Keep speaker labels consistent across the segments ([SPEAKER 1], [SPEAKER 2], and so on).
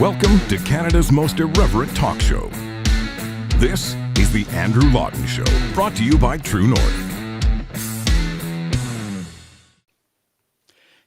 [SPEAKER 1] Welcome to Canada's most irreverent talk show. This is the Andrew Lawton Show, brought to you by True North.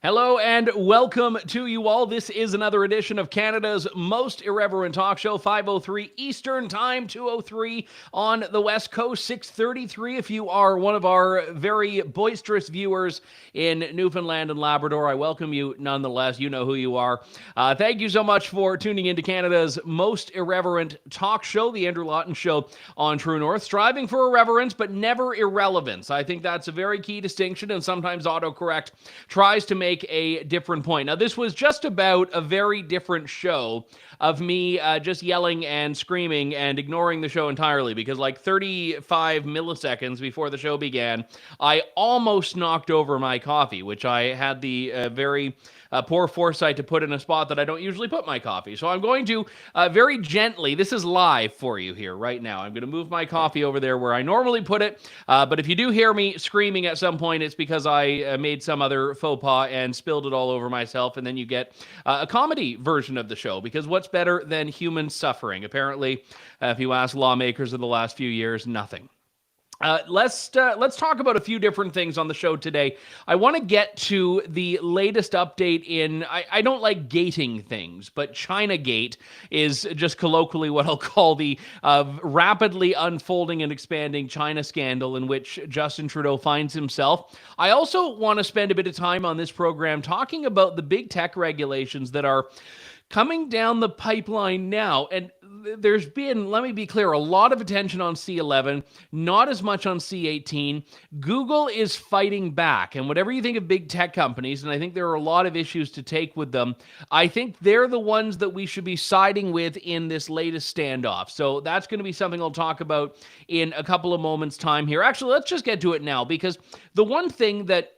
[SPEAKER 2] Hello and welcome to you all. This is another edition of Canada's most irreverent talk show, 5:03 Eastern Time, 2:03 on the West Coast, 6:33 if you are one of our very boisterous viewers in Newfoundland and Labrador. I welcome you nonetheless. You know who you are. Thank you so much for tuning into Canada's most irreverent talk show, the Andrew Lawton Show on True North, striving for irreverence but never irrelevance. I think that's a very key distinction, and sometimes autocorrect tries to make a different point. Now, this was just about a very different show of me just yelling and screaming and ignoring the show entirely, because like 35 milliseconds before the show began, I almost knocked over my coffee, which I had the very poor foresight to put in a spot that I don't usually put my coffee. So I'm going to very gently, this is live for you here right now, I'm going to move my coffee over there where I normally put it. But if you do hear me screaming at some point, it's because I made some other faux pas and spilled it all over myself. And then you get a comedy version of the show, because what's better than human suffering? Apparently, if you ask lawmakers of the last few years, nothing. Let's talk about a few different things on the show today. I want to get to the latest update in, I don't like gating things, but China-gate is just colloquially what I'll call the rapidly unfolding and expanding China scandal in which Justin Trudeau finds himself. I also want to spend a bit of time on this program talking about the big tech regulations that are coming down the pipeline now. And there's been, let me be clear, a lot of attention on C11, not as much on C18. Google is fighting back. And whatever you think of big tech companies, and I think there are a lot of issues to take with them, I think they're the ones that we should be siding with in this latest standoff. So that's going to be something I'll talk about in a couple of moments' time here. Actually, let's just get to it now, because the one thing that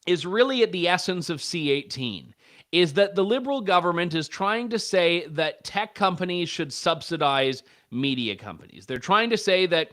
[SPEAKER 2] is really at the essence of C18 is that the Liberal government is trying to say that tech companies should subsidize media companies. They're trying to say that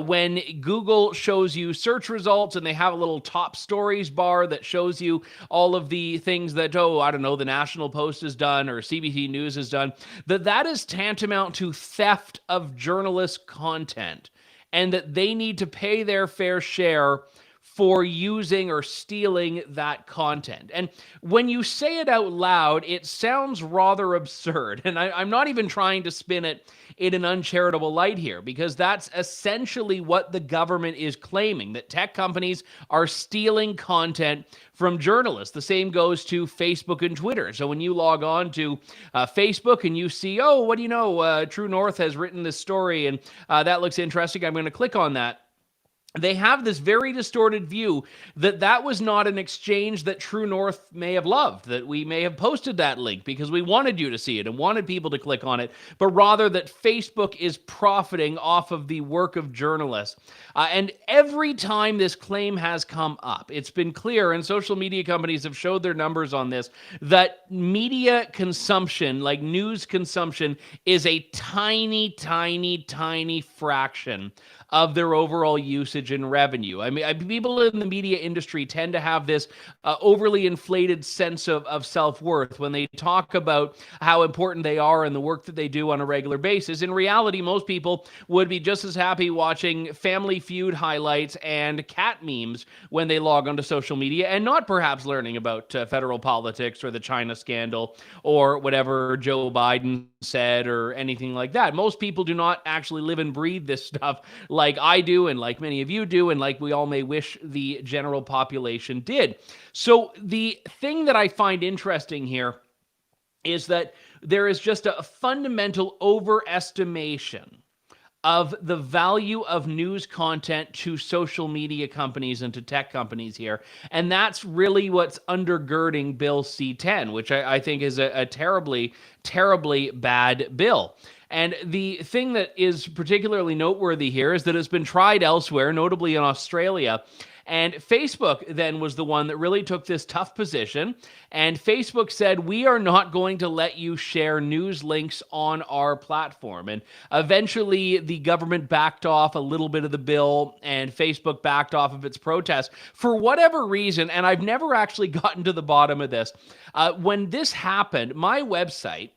[SPEAKER 2] when Google shows you search results and they have a little top stories bar that shows you all of the things that, the National Post has done or CBC News has done, that is tantamount to theft of journalist content, and that they need to pay their fair share for using or stealing that content. And when you say it out loud, it sounds rather absurd. And I'm not even trying to spin it in an uncharitable light here, because that's essentially what the government is claiming, that tech companies are stealing content from journalists. The same goes to Facebook and Twitter. So when you log on to Facebook and you see, what do you know, True North has written this story and that looks interesting, I'm going to click on that. They have this very distorted view that was not an exchange that True North may have loved, that we may have posted that link because we wanted you to see it and wanted people to click on it, but rather that Facebook is profiting off of the work of journalists. And every time this claim has come up, it's been clear, and social media companies have showed their numbers on this, that media consumption, like news consumption, is a tiny, tiny, tiny fraction of their overall usage and revenue. I mean, people in the media industry tend to have this overly inflated sense of self-worth when they talk about how important they are and the work that they do on a regular basis. In reality, most people would be just as happy watching Family Feud highlights and cat memes when they log onto social media, and not perhaps learning about federal politics or the China scandal or whatever Joe Biden said or anything like that. Most people do not actually live and breathe this stuff like I do, and like many of you do, and like we all may wish the general population did. So the thing that I find interesting here is that there is just a fundamental overestimation of the value of news content to social media companies and to tech companies here. And that's really what's undergirding Bill C-10, which I think is a terribly, terribly bad bill. And the thing that is particularly noteworthy here is that it's been tried elsewhere, notably in Australia. And Facebook then was the one that really took this tough position. And Facebook said, we are not going to let you share news links on our platform. And eventually the government backed off a little bit of the bill and Facebook backed off of its protest for whatever reason. And I've never actually gotten to the bottom of this. When this happened, my website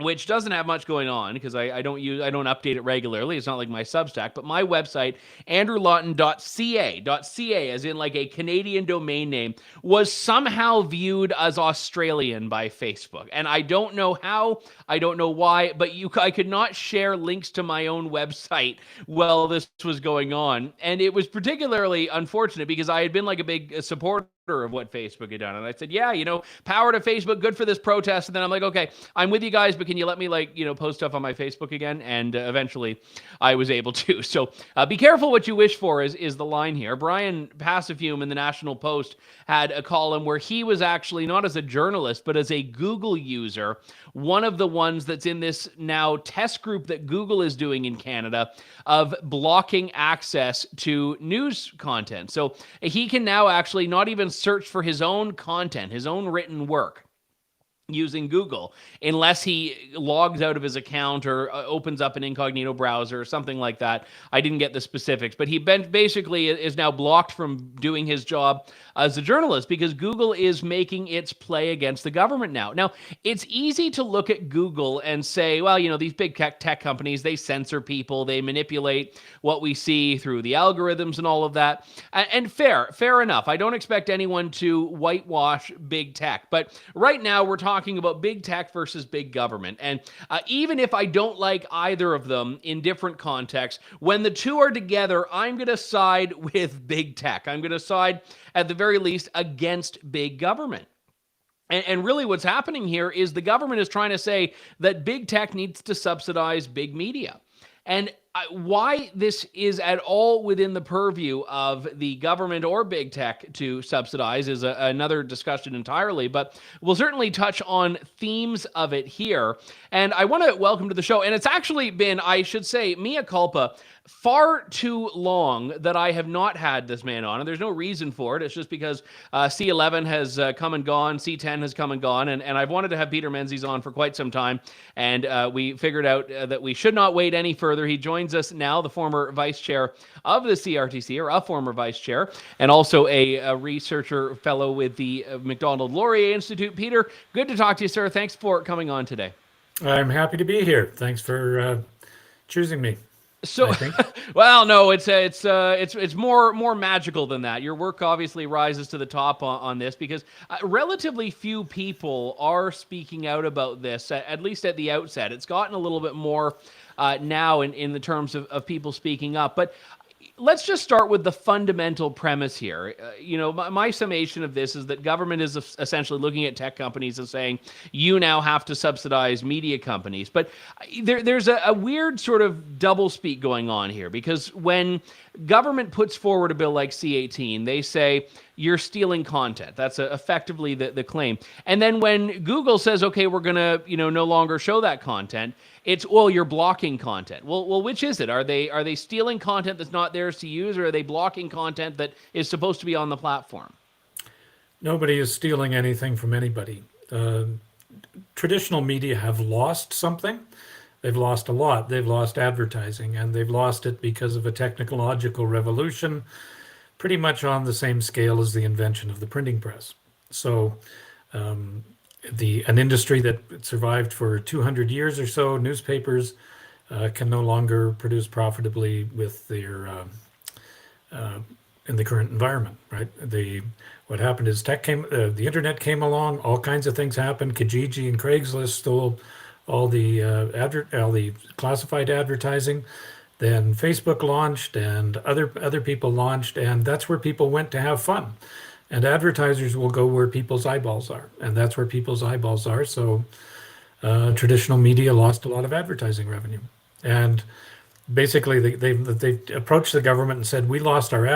[SPEAKER 2] which doesn't have much going on because I don't update it regularly. It's not like my Substack, but my website, andrewlawton.ca, as in like a Canadian domain name, was somehow viewed as Australian by Facebook. And I don't know how, I don't know why, but I could not share links to my own website while this was going on. And it was particularly unfortunate because I had been like a big supporter of what Facebook had done. And I said, yeah, power to Facebook, good for this protest. And then I'm like, okay, I'm with you guys, but can you let me post stuff on my Facebook again? And eventually I was able to. So be careful what you wish for is the line here. Brian Passafume in the National Post had a column where he was actually not as a journalist, but as a Google user, one of the ones that's in this now test group that Google is doing in Canada of blocking access to news content. So he can now actually not even search for his own content, his own written work, using Google, unless he logs out of his account or opens up an incognito browser or something like that. I didn't get the specifics, but he basically is now blocked from doing his job as a journalist because Google is making its play against the government now. Now, it's easy to look at Google and say, well, these big tech companies, they censor people, they manipulate what we see through the algorithms and all of that. And fair enough. I don't expect anyone to whitewash big tech, but right now we're talking about big tech versus big government. And even if I don't like either of them in different contexts, when the two are together, I'm going to side with big tech. I'm going to side, at the very least, against big government. And really what's happening here is the government is trying to say that big tech needs to subsidize big media. And why this is at all within the purview of the government or big tech to subsidize is another discussion entirely, but we'll certainly touch on themes of it here. And I want to welcome to the show, and it's actually been, I should say, mea culpa, far too long that I have not had this man on, and there's no reason for it. It's just because C11 has come and gone, C10 has come and gone, and I've wanted to have Peter Menzies on for quite some time, and we figured out that we should not wait any further. He joins us now, the former vice chair of the CRTC, or a former vice chair, and also a researcher fellow with the Macdonald-Laurier Institute. Peter, good to talk to you, sir. Thanks for coming on today.
[SPEAKER 3] I'm happy to be here. Thanks for choosing me.
[SPEAKER 2] So, well, no, it's more magical than that. Your work obviously rises to the top on this because relatively few people are speaking out about this, at least at the outset. It's gotten a little bit more now in the terms of people speaking up. But let's just start with the fundamental premise here. My summation of this is that government is essentially looking at tech companies and saying, you now have to subsidize media companies. But there's a weird sort of doublespeak going on here, because when government puts forward a bill like C18, they say, you're stealing content. That's effectively the claim. And then when Google says, okay, we're going to no longer show that content, it's, well, you're blocking content. Well, which is it? Are they stealing content that's not theirs to use, or are they blocking content that is supposed to be on the platform?
[SPEAKER 3] Nobody is stealing anything from anybody. Traditional media have lost something. They've lost a lot. They've lost advertising, and they've lost it because of a technological revolution, pretty much on the same scale as the invention of the printing press. So an industry that survived for 200 years or so, newspapers can no longer produce profitably with their in the current environment, right? What happened is the internet came along, all kinds of things happened. Kijiji and Craigslist stole all the classified advertising. Then Facebook launched, and other people launched, and that's where people went to have fun. And advertisers will go where people's eyeballs are, and that's where people's eyeballs are. So traditional media lost a lot of advertising revenue, and basically they approached the government and said, we lost our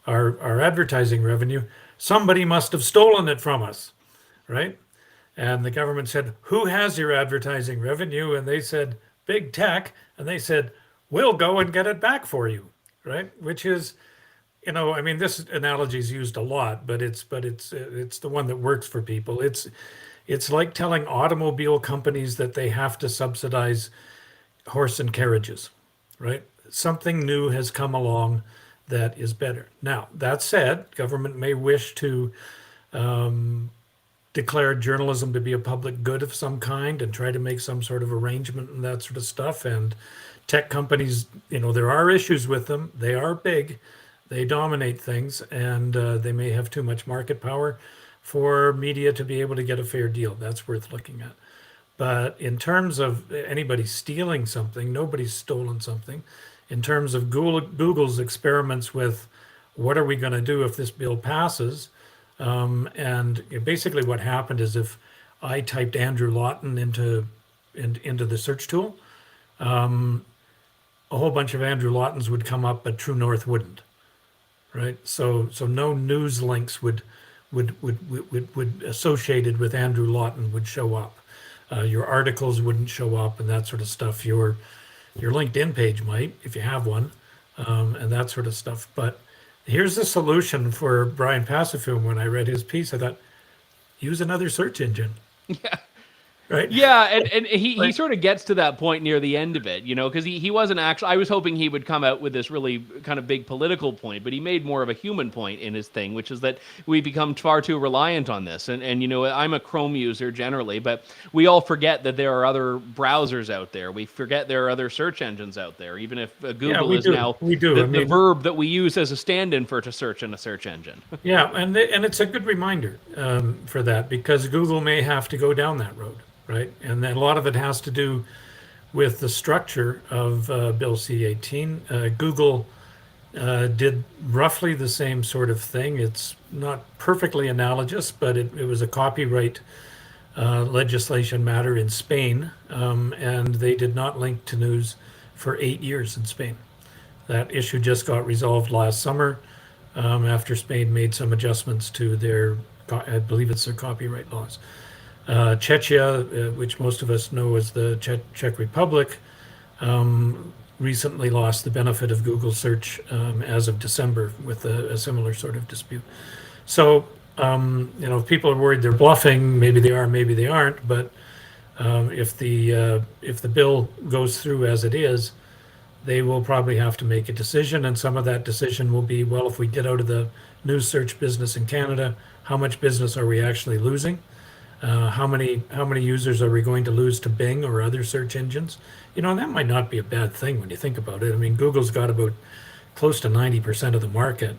[SPEAKER 3] advertising revenue. Somebody must have stolen it from us, right? And the government said, who has your advertising revenue? And they said, big tech. And they said, we'll go and get it back for you, right? Which is, this analogy is used a lot, but it's the one that works for people. It's like telling automobile companies that they have to subsidize horse and carriages, right? Something new has come along that is better. Now, that said, government may wish to declared journalism to be a public good of some kind and try to make some sort of arrangement and that sort of stuff. And tech companies, there are issues with them. They are big, they dominate things, and they may have too much market power for media to be able to get a fair deal. That's worth looking at. But in terms of anybody stealing something, nobody's stolen something. In terms of Google's experiments with what are we going to do if this bill passes, and basically what happened is if I typed Andrew Lawton into the search tool, a whole bunch of Andrew Lawtons would come up, but True North wouldn't, right? So no news links would associated with Andrew Lawton would show up. Your articles wouldn't show up and that sort of stuff. Your LinkedIn page might, if you have one, and that sort of stuff. But here's the solution for Brian Passafield. When I read his piece, I thought, use another search engine.
[SPEAKER 2] Yeah.
[SPEAKER 3] Right.
[SPEAKER 2] Yeah, and he sort of gets to that point near the end of it, because he wasn't actually. I was hoping he would come out with this really kind of big political point, but he made more of a human point in his thing, which is that we become far too reliant on this. And I'm a Chrome user generally, but we all forget that there are other browsers out there. We forget there are other search engines out there, even if Google is now the verb that we use as a stand-in for to search in a search engine.
[SPEAKER 3] Yeah, and it's a good reminder for that, because Google may have to go down that road. Right, and then a lot of it has to do with the structure of Bill C-18. Google did roughly the same sort of thing. It's not perfectly analogous, but it was a copyright legislation matter in Spain, and they did not link to news for 8 years in Spain. That issue just got resolved last summer after Spain made some adjustments to their, I believe it's their copyright laws. Czechia, which most of us know as the Czech Republic, recently lost the benefit of Google search as of December with a similar sort of dispute. So, if people are worried they're bluffing, maybe they are, maybe they aren't. But if the bill goes through as it is, they will probably have to make a decision, and some of that decision will be, well, if we get out of the news search business in Canada, how much business are we actually losing? How many users are we going to lose to Bing or other search engines? And that might not be a bad thing when you think about it. I mean, Google's got about close to 90% of the market.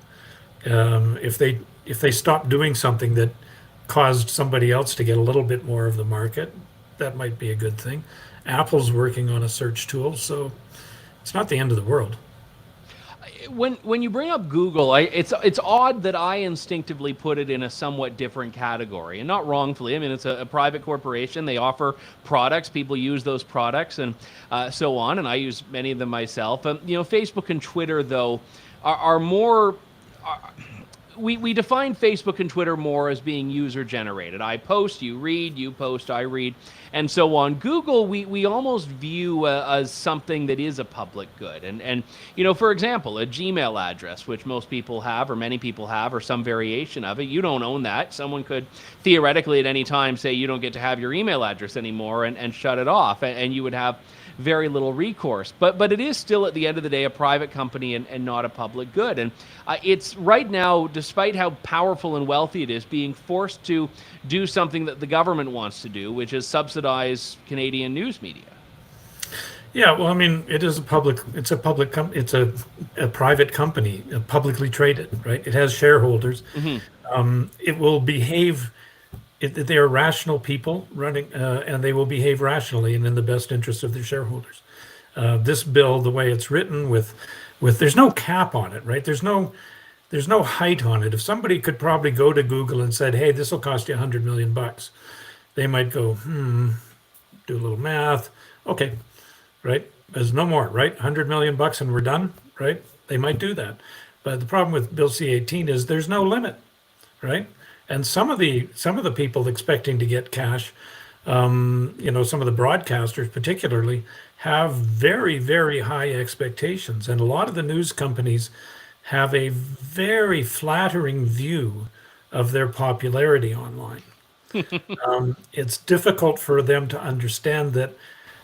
[SPEAKER 3] If they stop doing something that caused somebody else to get a little bit more of the market, that might be a good thing. Apple's working on a search tool, so it's not the end of the world.
[SPEAKER 2] When you bring up Google, it's odd that I instinctively put it in a somewhat different category, and not wrongfully. I mean, it's a private corporation. They offer products. People use those products and so on, and I use many of them myself. Facebook and Twitter, though, are more... We define Facebook and Twitter more as being user-generated. I post, you read, you post, I read, and so on. Google, we almost view as something that is a public good. And for example, a Gmail address, which most people have, or many people have, or some variation of it, you don't own that. Someone could theoretically at any time say you don't get to have your email address anymore and shut it off, and you would have very little recourse. But it is still, at the end of the day, a private company and not a public good. And it's right now, despite how powerful and wealthy it is, being forced to do something that the government wants to do, which is subsidize Canadian news media.
[SPEAKER 3] Yeah, well, I mean, it's a private company, publicly traded, right? It has shareholders. Mm-hmm. It will behave. They are rational people running, and they will behave rationally and in the best interest of their shareholders. This bill, the way it's written, with there's no cap on it, right? There's no height on it. If somebody could probably go to Google and said, "Hey, this will cost you $100 million," they might go, do a little math, okay, right? There's no more, right? $100 million and we're done, right? They might do that, but the problem with Bill C-18 is there's no limit, right? And some of the people expecting to get cash, some of the broadcasters particularly, have very, very high expectations. And a lot of the news companies have a very flattering view of their popularity online. It's difficult for them to understand that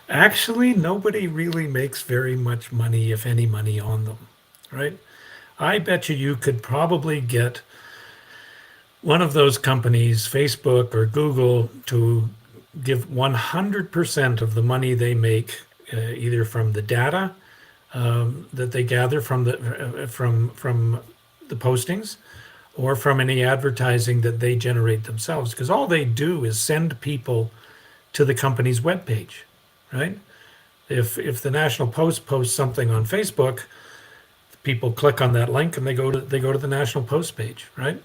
[SPEAKER 3] actually nobody really makes very much money, if any money, on them, right? I bet you could probably get one of those companies, Facebook or Google, to give 100% of the money they make, either from the data that they gather from the postings, or from any advertising that they generate themselves, because all they do is send people to the company's webpage, right? If the National Post posts something on Facebook, people click on that link and they go to the National Post page, right?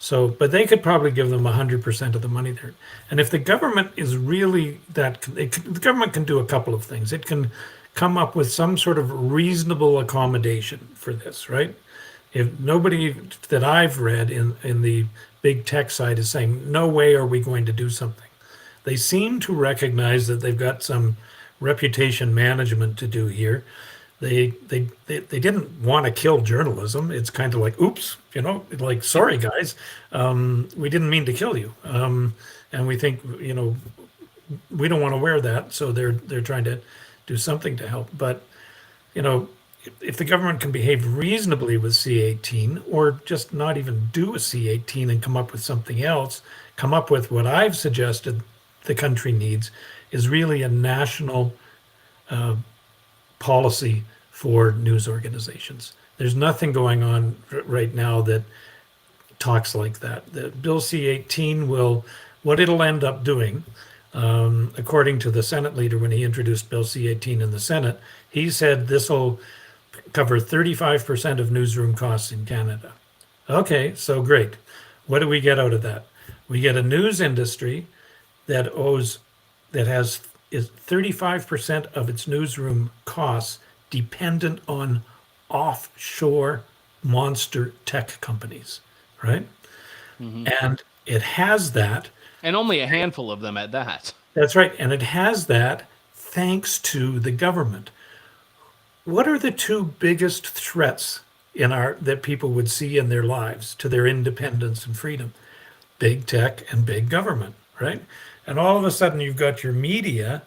[SPEAKER 3] So, but they could probably give them 100% of the money there. And if the government is really the government can do a couple of things. It can come up with some sort of reasonable accommodation for this, right? If nobody that I've read in the big tech side is saying, no way are we going to do something. They seem to recognize that they've got some reputation management to do here. They didn't want to kill journalism. It's kind of like, oops, like, sorry guys, we didn't mean to kill you, and we think we don't want to wear that, so they're trying to do something to help. But if the government can behave reasonably with C18, or just not even do a C18 and come up with something else, come up with what I've suggested the country needs, is really a national policy for news organizations. There's nothing going on right now that talks like that. The Bill C18 what it'll end up doing, according to the Senate leader when he introduced Bill C18 in the Senate, he said this will cover 35% of newsroom costs in Canada. Okay, so great. What do we get out of that? We get a news industry that has 35% of its newsroom costs dependent on offshore monster tech companies, right?
[SPEAKER 2] Mm-hmm.
[SPEAKER 3] And it has that.
[SPEAKER 2] And only a handful of them at that.
[SPEAKER 3] That's right. And it has that thanks to the government. What are the two biggest threats that people would see in their lives to their independence and freedom? Big tech and big government, right? And all of a sudden you've got your media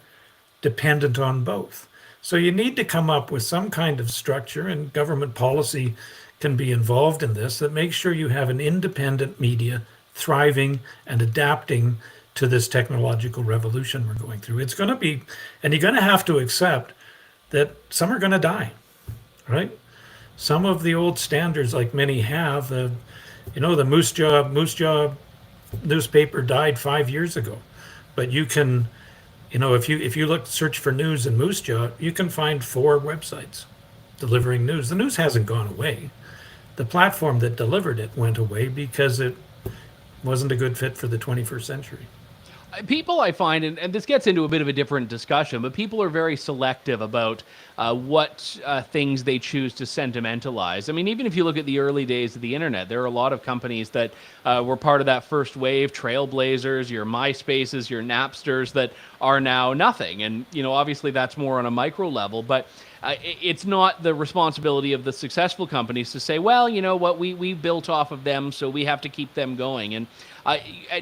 [SPEAKER 3] dependent on both. So you need to come up with some kind of structure, and government policy can be involved in this, that makes sure you have an independent media thriving and adapting to this technological revolution we're going through. It's going to be, and you're going to have to accept that some are going to die, right? Some of the old standards, like many have, the Moose Jaw newspaper died 5 years ago, but you can, if you search for news in Moose Jaw, you can find 4 websites delivering news. The news hasn't gone away. The platform that delivered it went away because it wasn't a good fit for the 21st century.
[SPEAKER 2] People, I find, and this gets into a bit of a different discussion, but people are very selective about what things they choose to sentimentalize. I mean, even if you look at the early days of the internet, there are a lot of companies that were part of that first wave, trailblazers, your MySpaces, your Napsters, that are now nothing. And, obviously that's more on a micro level, but it's not the responsibility of the successful companies to say, well, you know what, we built off of them, so we have to keep them going. And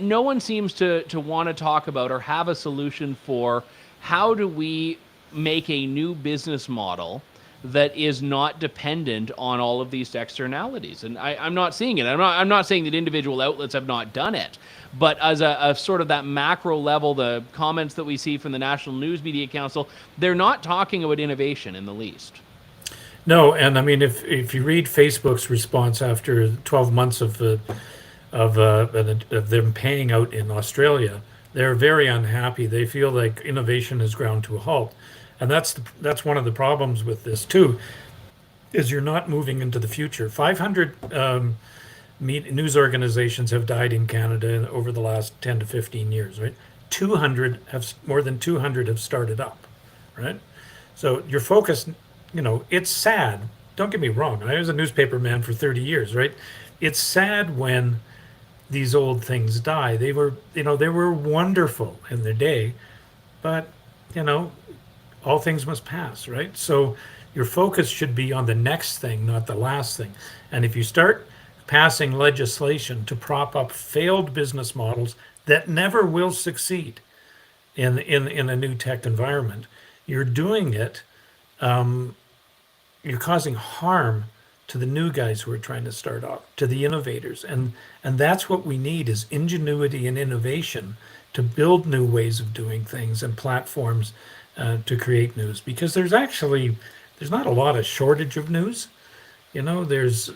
[SPEAKER 2] no one seems to want to talk about or have a solution for how do we make a new business model that is not dependent on all of these externalities. And I'm not seeing it. I'm not saying that individual outlets have not done it, but as a sort of that macro level, the comments that we see from the National News Media Council, they're not talking about innovation in the least.
[SPEAKER 3] No, and I mean, if you read Facebook's response after 12 months of them paying out in Australia, they're very unhappy. They feel like innovation has ground to a halt. And that's one of the problems with this too, is you're not moving into the future. 500 news organizations have died in Canada over the last 10 to 15 years, right? More than 200 have started up, right? So your focus, it's sad. Don't get me wrong. I was a newspaper man for 30 years, right? It's sad when these old things die. They were wonderful in their day, but all things must pass, right? So your focus should be on the next thing, not the last thing. And if you start passing legislation to prop up failed business models that never will succeed in a new tech environment, you're doing it, you're causing harm to the new guys who are trying to start off, to the innovators. And that's what we need, is ingenuity and innovation to build new ways of doing things and platforms to create news. Because there's not a lot of shortage of news. There's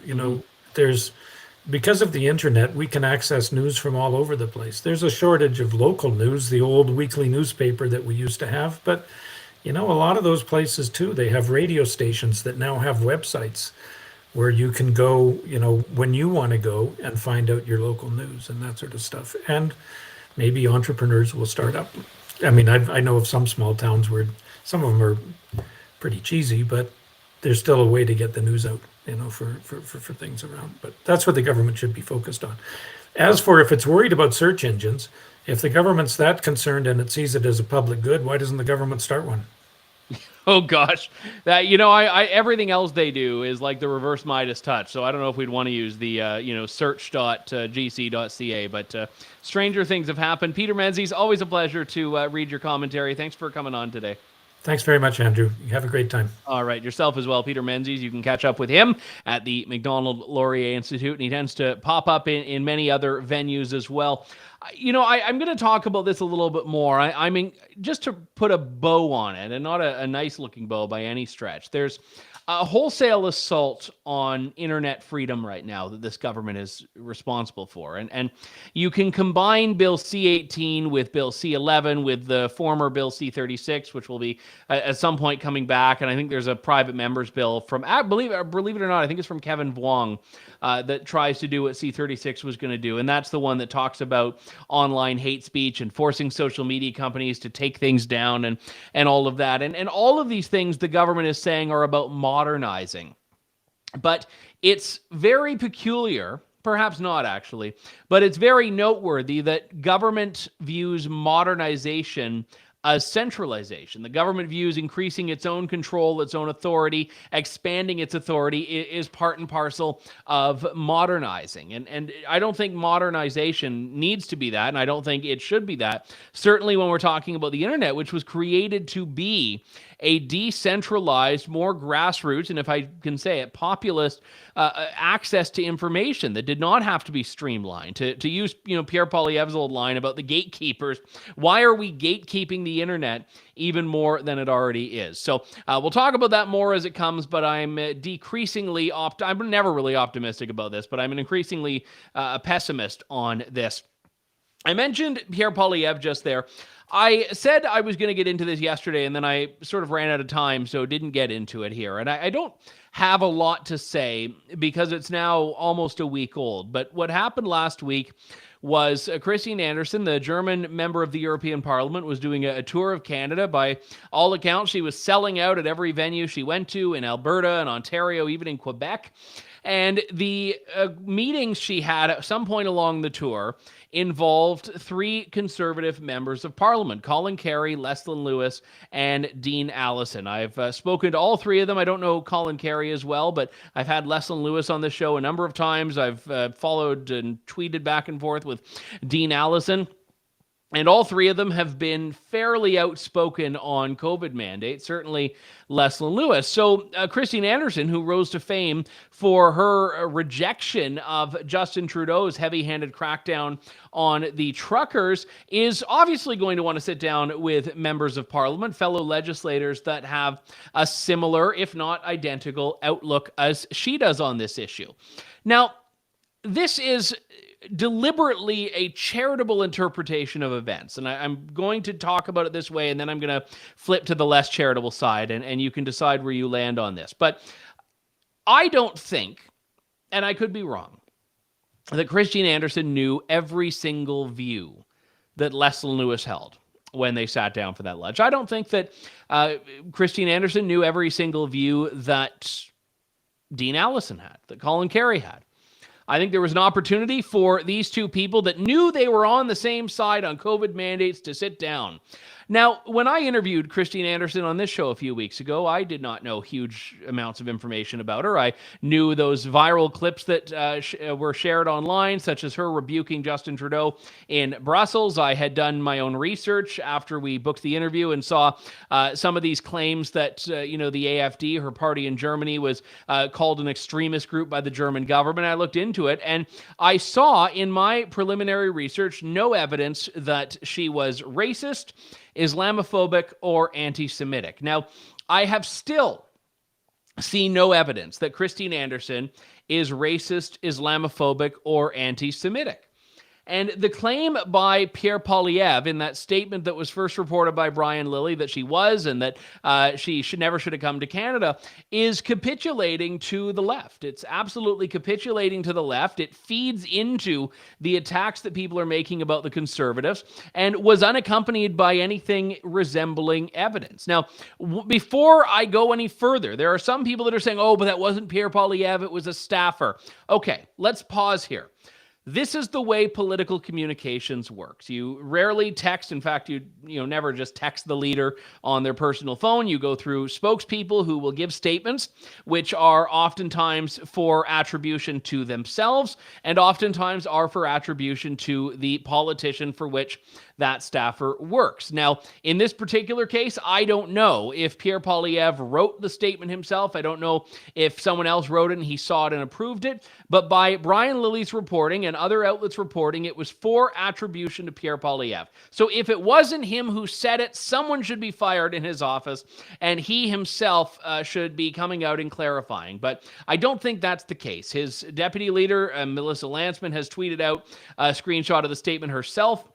[SPEAKER 3] because of the internet, we can access news from all over the place. There's a shortage of local news, the old weekly newspaper that we used to have. But, a lot of those places too, they have radio stations that now have websites where you can go, when you want to go and find out your local news and that sort of stuff. And maybe entrepreneurs will start up. I mean, I know of some small towns where some of them are pretty cheesy, but there's still a way to get the news out, for things around. But that's what the government should be focused on. As for if it's worried about search engines, if the government's that concerned and it sees it as a public good, why doesn't the government start one?
[SPEAKER 2] Oh gosh, that I everything else they do is like the reverse Midas touch. So I don't know if we'd want to use the search.gc.ca, but stranger things have happened. Peter Menzies, always a pleasure to read your commentary. Thanks for coming on today.
[SPEAKER 3] Thanks very much, Andrew. You have a great time.
[SPEAKER 2] All right, yourself as well, Peter Menzies. You can catch up with him at the Macdonald-Laurier Institute, and he tends to pop up in many other venues as well. I'm going to talk about this a little bit more. I mean, just to put a bow on it, and not a nice-looking bow by any stretch, there's a wholesale assault on internet freedom right now that this government is responsible for. And you can combine Bill C-18 with Bill C-11 with the former Bill C-36, which will be at some point coming back. And I think there's a private member's bill from, believe it or not, I think it's from Kevin Vuong, that tries to do what C-36 was going to do. And that's the one that talks about online hate speech and forcing social media companies to take things down and all of that. And all of these things the government is saying are about modernizing. But it's very peculiar, perhaps not actually, but it's very noteworthy that government views modernization as centralization. The government views increasing its own control, its own authority, expanding its authority is part and parcel of modernizing. And I don't think modernization needs to be that, and I don't think it should be that. Certainly when we're talking about the internet, which was created to be a decentralized, more grassroots, and if I can say it, populist access to information that did not have to be streamlined. To use Pierre Poilievre's old line about the gatekeepers, why are we gatekeeping the internet even more than it already is? So we'll talk about that more as it comes, but I'm decreasingly I'm never really optimistic about this, but I'm an increasingly pessimist on this. I mentioned Pierre Poilievre just there. I said I was going to get into this yesterday, and then I sort of ran out of time, so didn't get into it here. And I don't have a lot to say because it's now almost a week old. But what happened last week was Christine Anderson, the German member of the European Parliament, was doing a tour of Canada. By all accounts, she was selling out at every venue she went to in Alberta and Ontario, even in Quebec. And the meetings she had at some point along the tour involved three Conservative members of Parliament: Colin Carey, Leslyn Lewis, and Dean Allison. I've spoken to all three of them. I don't know Colin Carey as well, but I've had Leslyn Lewis on the show a number of times. I've followed and tweeted back and forth with Dean Allison. And all three of them have been fairly outspoken on COVID mandates, certainly Leslyn Lewis. So Christine Anderson, who rose to fame for her rejection of Justin Trudeau's heavy-handed crackdown on the truckers, is obviously going to want to sit down with members of Parliament, fellow legislators that have a similar, if not identical, outlook as she does on this issue. Now, this is deliberately a charitable interpretation of events. And I'm going to talk about it this way, and then I'm going to flip to the less charitable side, and you can decide where you land on this. But I don't think, and I could be wrong, that Christine Anderson knew every single view that Leslyn Lewis held when they sat down for that lunch. I don't think that Christine Anderson knew every single view that Dean Allison had, that Colin Carey had. I think there was an opportunity for these two people that knew they were on the same side on COVID mandates to sit down Now, when I interviewed Christine Anderson on this show a few weeks ago, I did not know huge amounts of information about her. I knew those viral clips that were shared online, such as her rebuking Justin Trudeau in Brussels. I had done my own research after we booked the interview and saw some of these claims that, the AfD, her party in Germany, was called an extremist group by the German government. I looked into it, and I saw in my preliminary research no evidence that she was racist, Islamophobic, or anti-Semitic. Now, I have still seen no evidence that Christine Anderson is racist, Islamophobic, or anti-Semitic. And the claim by Pierre Poilievre in that statement that was first reported by Brian Lilley that she was and that she never should have come to Canada is capitulating to the left. It's absolutely capitulating to the left. It feeds into the attacks that people are making about the Conservatives and was unaccompanied by anything resembling evidence. Now, before I go any further, there are some people that are saying, oh, but that wasn't Pierre Poilievre, it was a staffer. Okay, let's pause here. This is the way political communications works. You rarely text. In fact, you never just text the leader on their personal phone. You go through spokespeople who will give statements, which are oftentimes for attribution to themselves and oftentimes are for attribution to the politician for which that staffer works. Now, in this particular case, I don't know if Pierre Poilievre wrote the statement himself. I don't know if someone else wrote it and he saw it and approved it. But by Brian Lilley's reporting and other outlets reporting, it was for attribution to Pierre Poilievre. So if it wasn't him who said it, someone should be fired in his office, and he himself should be coming out and clarifying. But I don't think that's the case. His deputy leader, Melissa Lantsman, has tweeted out a screenshot of the statement herself.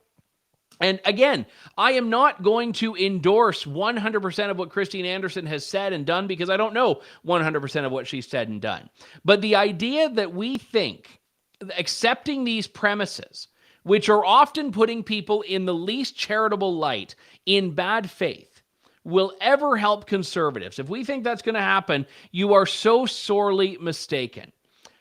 [SPEAKER 2] And again, I am not going to endorse 100% of what Christine Anderson has said and done because I don't know 100% of what she's said and done. But the idea that we think accepting these premises, which are often putting people in the least charitable light in bad faith, will ever help Conservatives. If we think that's going to happen, you are so sorely mistaken.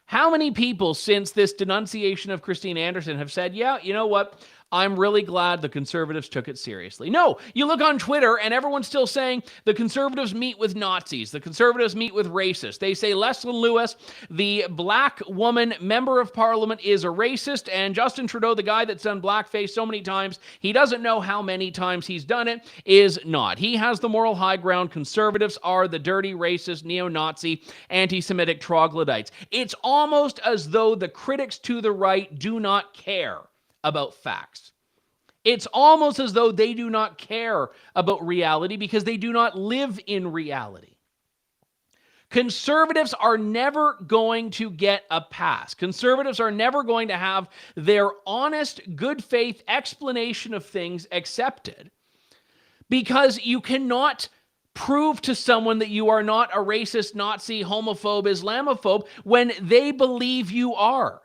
[SPEAKER 2] How many people since this denunciation of Christine Anderson have said, yeah, you know what? I'm really glad the Conservatives took it seriously. No, you look on Twitter and everyone's still saying the Conservatives meet with Nazis. The Conservatives meet with racists. They say Leslyn Lewis, the black woman member of parliament, is a racist. And Justin Trudeau, the guy that's done blackface so many times, he doesn't know how many times he's done it, is not. He has the moral high ground. Conservatives are the dirty, racist, neo-Nazi, anti-Semitic troglodytes. It's almost as though the critics to the right do not care about facts. It's almost as though they do not care about reality because they do not live in reality. Conservatives are never going to get a pass. Conservatives are never going to have their honest, good faith explanation of things accepted because you cannot prove to someone that you are not a racist, Nazi, homophobe, Islamophobe when they believe you are.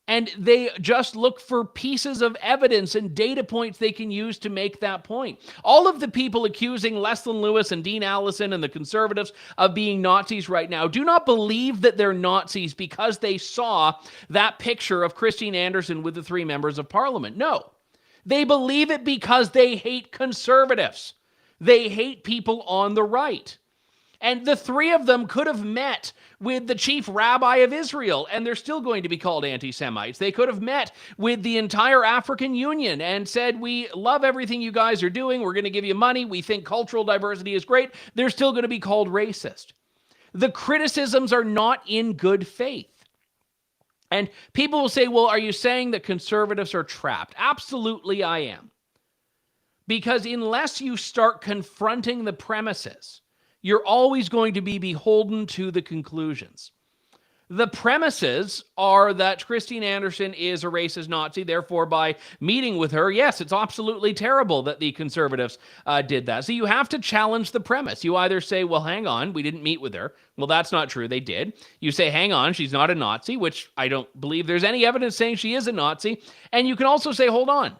[SPEAKER 2] And they just look for pieces of evidence and data points they can use to make that point. All of the people accusing Leslyn Lewis and Dean Allison and the Conservatives of being Nazis right now do not believe that they're Nazis because they saw that picture of Christine Anderson with the three members of Parliament. No, they believe it because they hate Conservatives. They hate people on the right. And the three of them could have met with the chief rabbi of Israel, and they're still going to be called anti-Semites. They could have met with the entire African Union and said, we love everything you guys are doing. We're going to give you money. We think cultural diversity is great. They're still going to be called racist. The criticisms are not in good faith. And people will say, well, are you saying that Conservatives are trapped? Absolutely, I am. Because unless you start confronting the premises, you're always going to be beholden to the conclusions. The premises are that Christine Anderson is a racist Nazi, therefore by meeting with her, yes, it's absolutely terrible that the Conservatives did that. So you have to challenge the premise. You either say, well, hang on, we didn't meet with her. Well, that's not true, they did. You say, hang on, she's not a Nazi, which I don't believe there's any evidence saying she is a Nazi. And you can also say, hold on,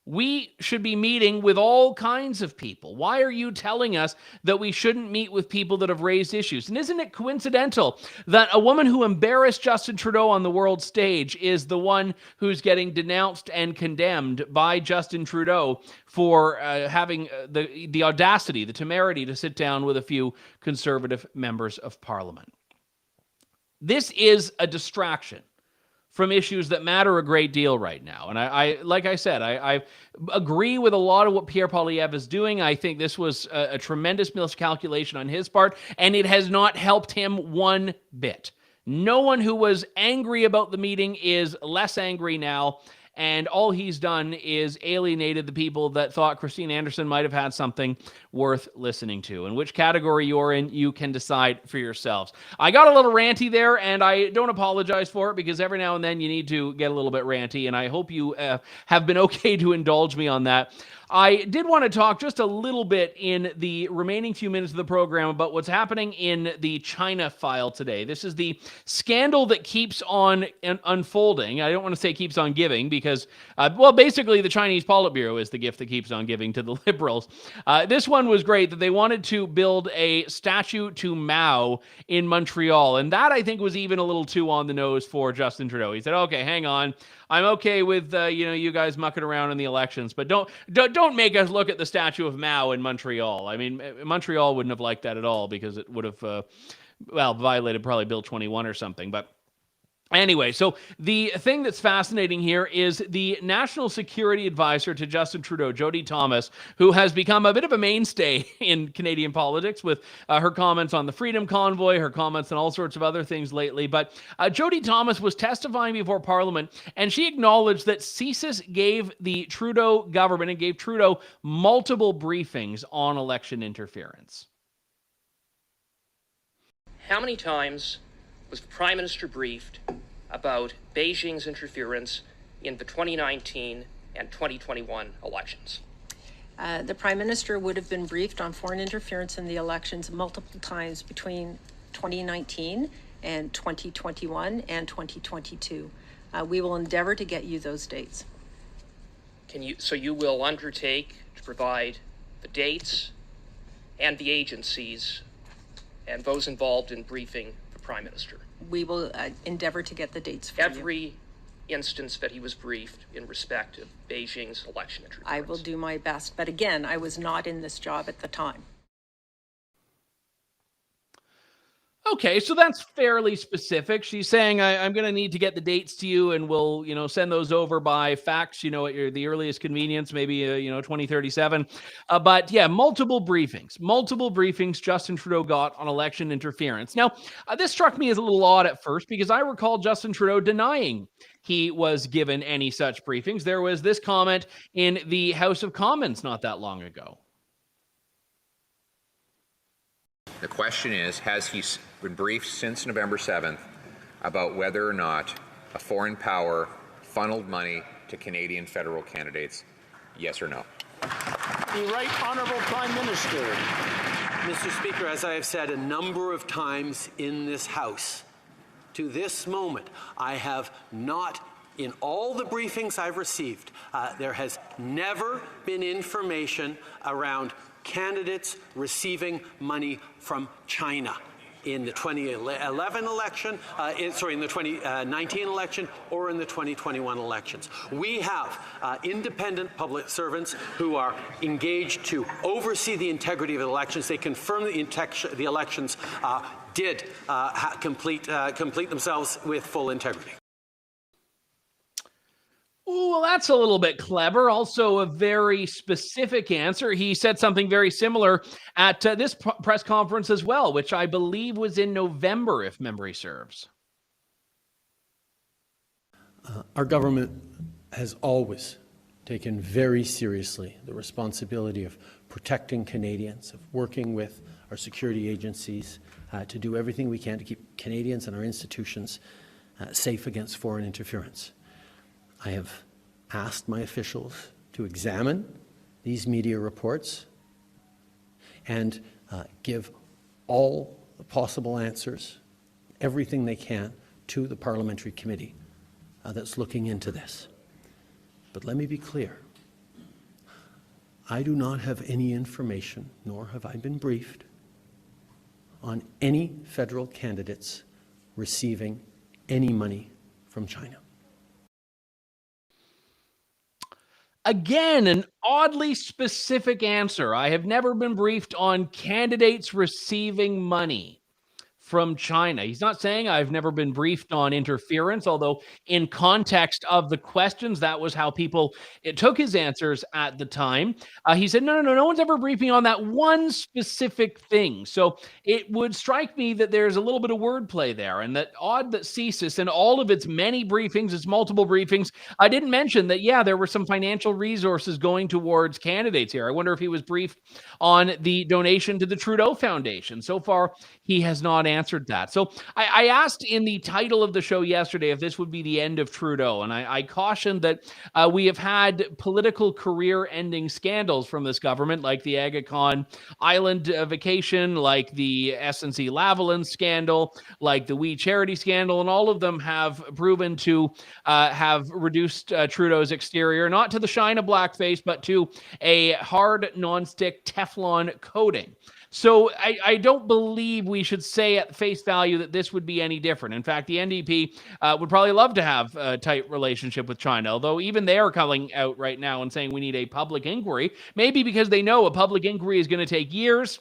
[SPEAKER 2] We should be meeting with all kinds of people. Why are you telling us that we shouldn't meet with people that have raised issues? And isn't it coincidental that a woman who embarrassed Justin Trudeau on the world stage is the one who's getting denounced and condemned by Justin Trudeau for having the audacity, the temerity to sit down with a few Conservative members of Parliament? This is a distraction from issues that matter a great deal right now. And I like I said, I agree with a lot of what Pierre Poilievre is doing. I think this was a tremendous miscalculation on his part, and it has not helped him one bit. No one who was angry about the meeting is less angry now, and all he's done is alienated the people that thought Christine Anderson might have had something worth listening to. And which category you're in, you can decide for yourselves. I got a little ranty there, and I don't apologize for it, because every now and then you need to get a little bit ranty, and I hope you have been okay to indulge me on that. I did want to talk just a little bit in the remaining few minutes of the program about what's happening in the China file today. This is the scandal that keeps on unfolding. I don't want to say keeps on giving, because, well, basically the Chinese Politburo is the gift that keeps on giving to the Liberals. This one was great, that they wanted to build a statue to Mao in Montreal, and that I think was even a little too on the nose for Justin Trudeau. He said, okay, hang on. I'm okay with you guys mucking around in the elections, but don't make us look at the statue of Mao in Montreal. I mean, Montreal wouldn't have liked that at all, because it would have violated probably Bill 21 or something. But anyway, so the thing that's fascinating here is the National Security Advisor to Justin Trudeau, Jody Thomas, who has become a bit of a mainstay in Canadian politics with her comments on the Freedom Convoy, her comments on all sorts of other things lately. But Jody Thomas was testifying before Parliament, and she acknowledged that CSIS gave the Trudeau government and gave Trudeau multiple briefings on election interference.
[SPEAKER 4] How many times was the Prime Minister briefed about Beijing's interference in the 2019 and 2021 elections?
[SPEAKER 5] The Prime Minister would have been briefed on foreign interference in the elections multiple times between 2019 and 2021 and 2022. We will endeavor to get you those dates.
[SPEAKER 4] So you will undertake to provide the dates and the agencies and those involved in briefing the Prime Minister?
[SPEAKER 5] We will endeavor to get the dates for you.
[SPEAKER 4] Every instance that he was briefed in respect of Beijing's election interference.
[SPEAKER 5] I will do my best. But again, I was not in this job at the time.
[SPEAKER 2] Okay, so that's fairly specific. She's saying, I'm going to need to get the dates to you, and we'll, send those over by fax, at the earliest convenience, maybe, 2037. But yeah, multiple briefings Justin Trudeau got on election interference. Now, this struck me as a little odd at first, because I recall Justin Trudeau denying he was given any such briefings. There was this comment in the House of Commons not that long ago.
[SPEAKER 6] The question is, has he been briefed since November 7th about whether or not a foreign power funneled money to Canadian federal candidates? Yes or no?
[SPEAKER 7] The Right Honourable Prime Minister. Mr. Speaker, as I have said a number of times in this House, to this moment, I have not, in all the briefings I've received, there has never been information around candidates receiving money from China in the 2011 election, in the 2019 election, or in the 2021 elections. We have independent public servants who are engaged to oversee the integrity of the elections. They confirm the elections did complete themselves with full integrity.
[SPEAKER 2] Ooh, well, that's a little bit clever. Also, a very specific answer. He said something very similar at this press conference as well, which I believe was in November, if memory serves.
[SPEAKER 8] Our government has always taken very seriously the responsibility of protecting Canadians, of working with our security agencies to do everything we can to keep Canadians and our institutions safe against foreign interference. I have asked my officials to examine these media reports and give all the possible answers, everything they can, to the parliamentary committee that's looking into this. But let me be clear. I do not have any information, nor have I been briefed, on any federal candidates receiving any money from China.
[SPEAKER 2] Again, an oddly specific answer. I have never been briefed on candidates receiving money from China. He's not saying I've never been briefed on interference, although in context of the questions, that was how it took his answers at the time. He said, no one's ever briefed me on that one specific thing. So it would strike me that there's a little bit of wordplay there, and that odd that CSIS and all of its many briefings, its multiple briefings, I didn't mention that, yeah, there were some financial resources going towards candidates here. I wonder if he was briefed on the donation to the Trudeau Foundation. So far, he has not answered that. So I asked in the title of the show yesterday if this would be the end of Trudeau, and I cautioned that we have had political career-ending scandals from this government, like the Agacon Island vacation, like the SNC Lavalin scandal, like the We Charity scandal, and all of them have proven to have reduced Trudeau's exterior, not to the shine of blackface, but to a hard, non-stick Teflon coating. So I don't believe we should say at face value that this would be any different. In fact, the NDP would probably love to have a tight relationship with China, although even they are coming out right now and saying we need a public inquiry, maybe because they know a public inquiry is going to take years.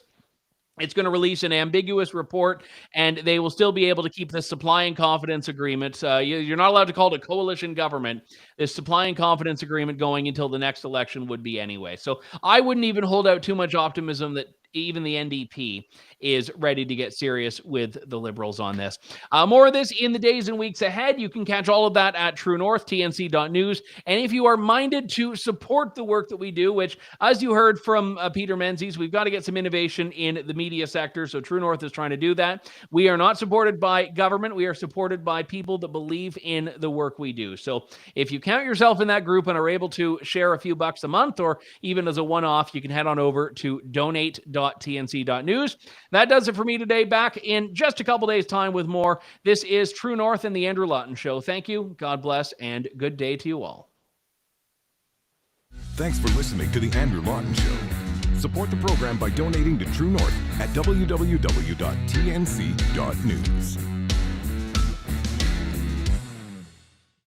[SPEAKER 2] It's going to release an ambiguous report, and they will still be able to keep the supply and confidence agreement. You're not allowed to call it a coalition government. This supply and confidence agreement going until the next election would be anyway. So I wouldn't even hold out too much optimism that even the NDP is ready to get serious with the Liberals on this. More of this in the days and weeks ahead. You can catch all of that at True North, tnc.news. And if you are minded to support the work that we do, which, as you heard from Peter Menzies, we've got to get some innovation in the media sector. So True North is trying to do that. We are not supported by government. We are supported by people that believe in the work we do. So if you count yourself in that group and are able to share a few bucks a month, or even as a one-off, you can head on over to donate.tnc.news. That does it for me today. Back in just a couple days' time with more. This is True North and the Andrew Lawton Show. Thank you, God bless, and good day to you all.
[SPEAKER 1] Thanks for listening to the Andrew Lawton Show. Support the program by donating to True North at www.tnc.news.